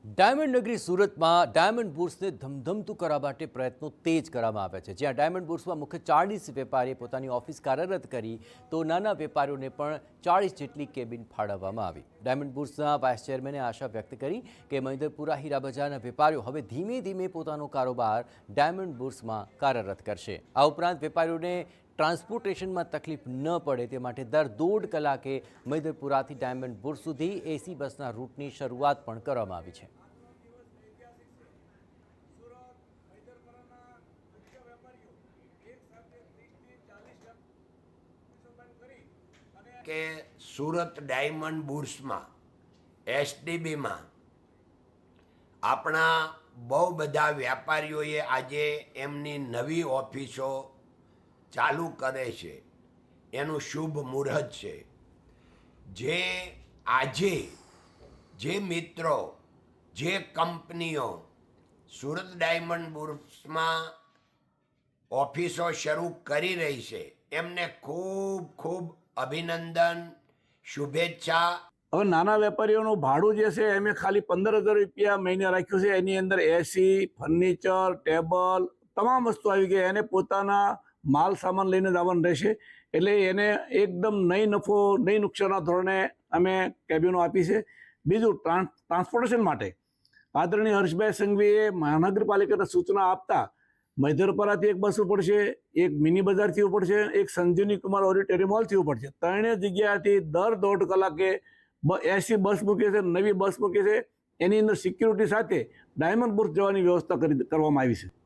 Diamond નગરી સુરતમાં diamond બુર્સને ધમધમતું કરવા માટે પ્રયત્નો તેજ કરવામાં આવ્યા છે। જ્યાં ડાયમંડ બુર્સમાં મુખ્ય 40 વેપારીએ પોતાની ઓફિસ કાર્યરત કરી તો નાના વેપારીઓને પણ 40 જેટલી કેબિન ફાળવવામાં આવી। ડાયમંડ બુર્સના વાઇસ ચેરમેને આશા વ્યક્ત કરી કે મહિન્દરપુરા હીરા બજારના વેપારીઓ હવે ધીમે ધીમે પોતાનો કારોબાર ડાયમંડ બુર્સમાં કાર્યરત કરશે। આ ઉપરાંત વેપારીઓને ટ્રાન્સપોર્ટેશનમાં તકલીફ ન પડે તે માટે દર 1.5 કલાકે મહિન્દરપુરાથી ડાયમંડ બુર્સ સુધી એસી બસના રૂટની શરૂઆત પણ કરવામાં આવી છે। કે સુરત ડાયમંડ બુર્સમાં એસડીબીમાં આપણા બહુ બધા વેપારીઓએ આજે એમની નવી ઓફિસો ચાલુ કરે છે, એનું શુભ મુહૂર્ત છે। જે આજે જે મિત્રો જે કંપનીઓ સુરત ડાયમંડ બુર્સમાં ઓફિસો શરૂ કરી રહી છે એમને ખૂબ ખૂબ અભિનંદન, શુભેચ્છા। હવે નાના વેપારીઓનું ભાડું જે છે એમ ખાલી 15,000 રૂપિયા મહિને રાખ્યું છે। એની અંદર એસી, ફર્નિચર, ટેબલ તમામ વસ્તુ આવી ગઈ। એને પોતાના માલ સામાન લઈને જ આવવાનું રહેશે, એટલે એને એકદમ નહીં નફો નહીં નુકસાનના ધોરણે અમે કેબિનો આપી છે। બીજું ટ્રાન્સપોર્ટેશન માટે આદરણીય હર્ષભાઈ સંઘવીએ મહાનગરપાલિકાને સૂચના આપતા મહિન્દરપુરાથી એક બસ પડશે, એક મિની બજારથી પડશે, એક સંજીવની કુમાર ઓડિટોરિયમ હોલથી પડશે। ત્રણેય જગ્યાએથી દર 1.5 કલાકે એસી બસ મૂકી છે, નવી બસ મૂકી છે। એની અંદર સિક્યુરિટી સાથે ડાયમંડ બુર્સ જવાની વ્યવસ્થા કરવામાં આવી છે।